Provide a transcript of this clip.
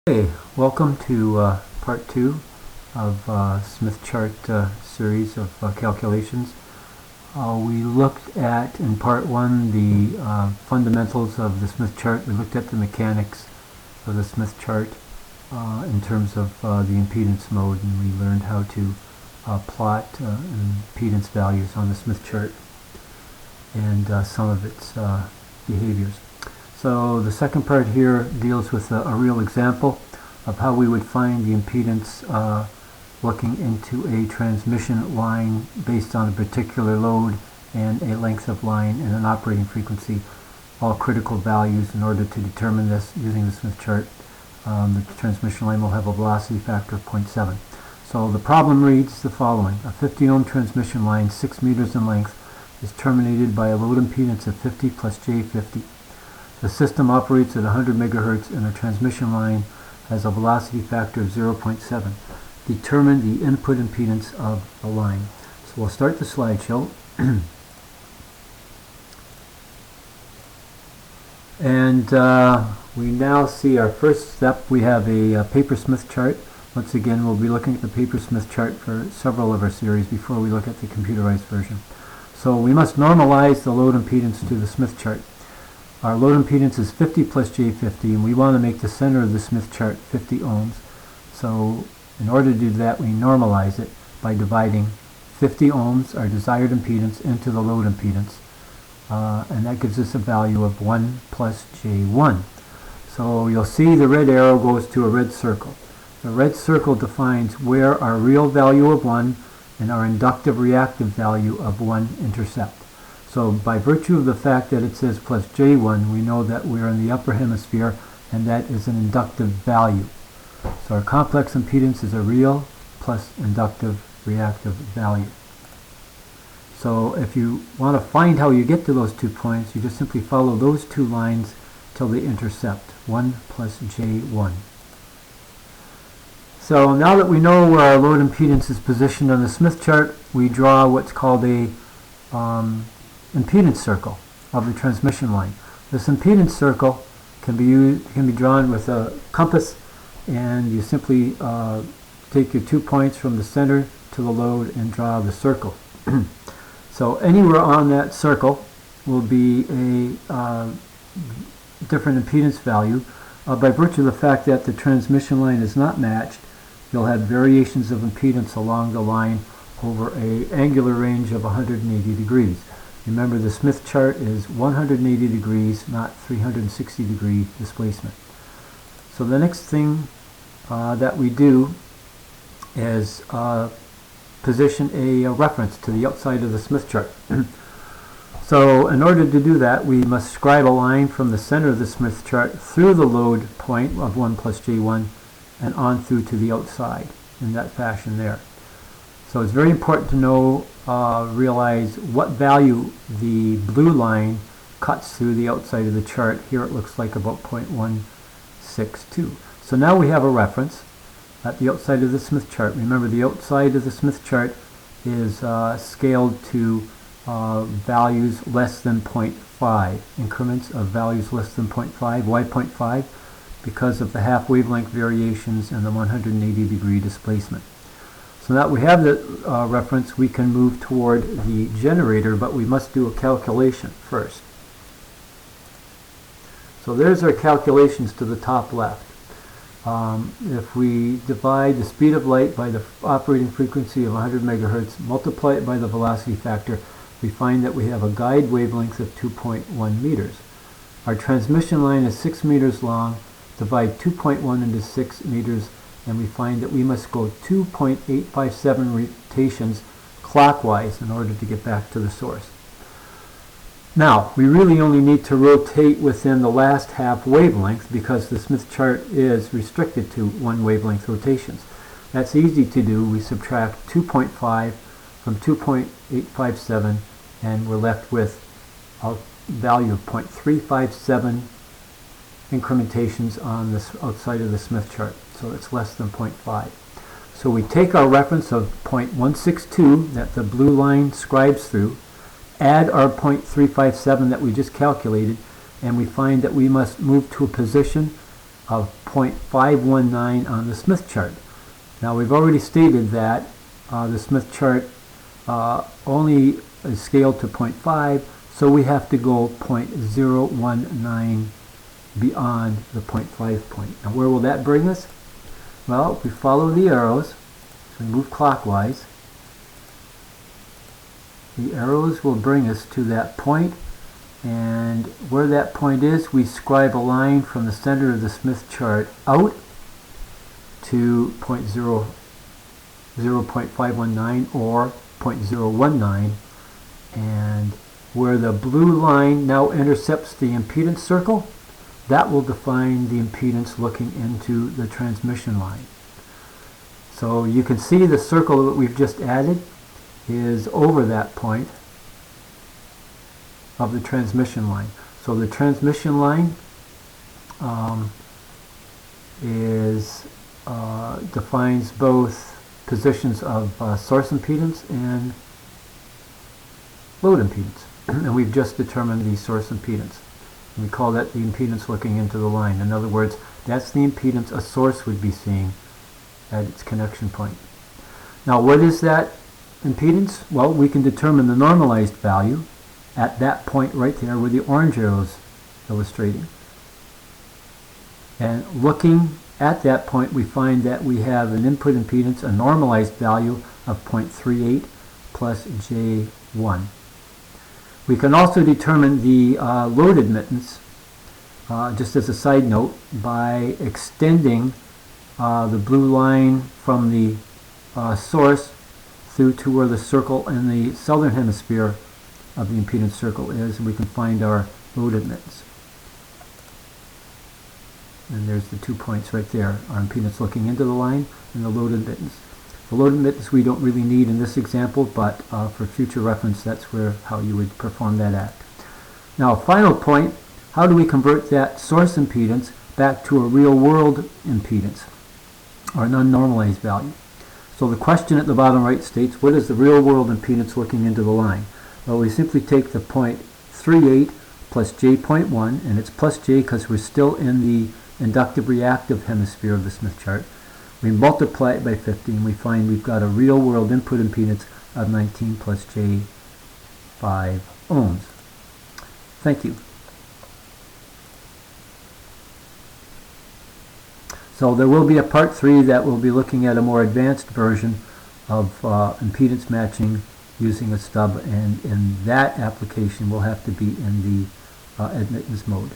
Hey, welcome to part 2 of Smith chart series of calculations. We looked at, in part 1, the fundamentals of the Smith chart. We looked at the mechanics of the Smith chart in terms of the impedance mode, and we learned how to plot impedance values on the Smith chart and some of its behaviors. So the second part here deals with a real example of how we would find the impedance looking into a transmission line based on a particular load and a length of line and an operating frequency, all critical values. In order to determine this using the Smith chart, the transmission line will have a velocity factor of 0.7. So the problem reads the following. A 50 ohm transmission line, 6 meters in length, is terminated by a load impedance of 50 plus J50. The system operates at 100 megahertz and a transmission line has a velocity factor of 0.7. Determine the input impedance of the line. So we'll start the slideshow. And we now see our first step. We have a paper Smith chart. Once again, we'll be looking at the paper Smith chart for several of our series before we look at the computerized version. So we must normalize the load impedance to the Smith chart. Our load impedance is 50 plus J50, and we want to make the center of the Smith chart 50 ohms. So in order to do that, we normalize it by dividing 50 ohms, our desired impedance, into the load impedance. And that gives us a value of 1 plus J1. So you'll see the red arrow goes to a red circle. The red circle defines where our real value of 1 and our inductive reactive value of 1 intersect. So by virtue of the fact that it says plus J1, we know that we're in the upper hemisphere, and that is an inductive value. So our complex impedance is a real plus inductive reactive value. So if you want to find how you get to those 2 points, you just simply follow those 2 lines till they intercept, 1 plus J1. So now that we know where our load impedance is positioned on the Smith chart, we draw what's called a impedance circle of the transmission line. This impedance circle can be drawn with a compass, and you simply take your 2 points from the center to the load and draw the circle. So anywhere on that circle will be a different impedance value. By virtue of the fact that the transmission line is not matched, you'll have variations of impedance along the line over an angular range of 180 degrees. Remember, the Smith chart is 180 degrees, not 360 degree displacement. So the next thing that we do is position a reference to the outside of the Smith chart. So in order to do that, we must scribe a line from the center of the Smith chart through the load point of 1 plus J1 and on through to the outside in that fashion there. So it's very important to know, realize what value the blue line cuts through the outside of the chart. Here it looks like about 0.162. So now we have a reference at the outside of the Smith chart. Remember, the outside of the Smith chart is scaled to values less than 0.5, increments of values less than 0.5. Why 0.5? Because of the half wavelength variations and the 180 degree displacement. So now that we have the reference, we can move toward the generator, but we must do a calculation first. So there's our calculations to the top left. If we divide the speed of light by the operating frequency of 100 megahertz, multiply it by the velocity factor, we find that we have a guide wavelength of 2.1 meters. Our transmission line is 6 meters long. Divide 2.1 into 6 meters, and we find that we must go 2.857 rotations clockwise in order to get back to the source. Now, we really only need to rotate within the last half wavelength because the Smith chart is restricted to 1 wavelength rotations. That's easy to do. We subtract 2.5 from 2.857, and we're left with a value of 0.357 incrementations on the outside of the Smith chart. So it's less than 0.5. So we take our reference of 0.162 that the blue line scribes through, add our 0.357 that we just calculated, and we find that we must move to a position of 0.519 on the Smith chart. Now we've already stated that the Smith chart only is scaled to 0.5, so we have to go 0.019 beyond the 0.5 point. Now where will that bring us? Well, if we follow the arrows, so we move clockwise, the arrows will bring us to that point, and where that point is, we scribe a line from the center of the Smith chart out to 0.519 or 0.019, and where the blue line now intercepts the impedance circle, that will define the impedance looking into the transmission line. So you can see the circle that we've just added is over that point of the transmission line. So the transmission line defines both positions of source impedance and load impedance. And we've just determined the source impedance. And we call that the impedance looking into the line. In other words, that's the impedance a source would be seeing at its connection point. Now what is that impedance? Well, we can determine the normalized value at that point right there where the orange arrow is illustrating. And looking at that point, we find that we have an input impedance, a normalized value of 0.38 plus J1. We can also determine the load admittance, just as a side note, by extending the blue line from the source through to where the circle in the southern hemisphere of the impedance circle is, and we can find our load admittance. And there's the 2 points right there, our impedance looking into the line and the load admittance. The load admittance we don't really need in this example, but for future reference, that's how you would perform that act. Now, final point, how do we convert that source impedance back to a real-world impedance, or an unnormalized value? So the question at the bottom right states, what is the real-world impedance looking into the line? Well, we simply take the 0.38 plus J.1, and it's plus J because we're still in the inductive reactive hemisphere of the Smith chart. We multiply it by 50, and we find we've got a real-world input impedance of 19 plus J 5 ohms. Thank you. So there will be a part 3 that will be looking at a more advanced version of impedance matching using a stub, and in that application we'll have to be in the admittance mode.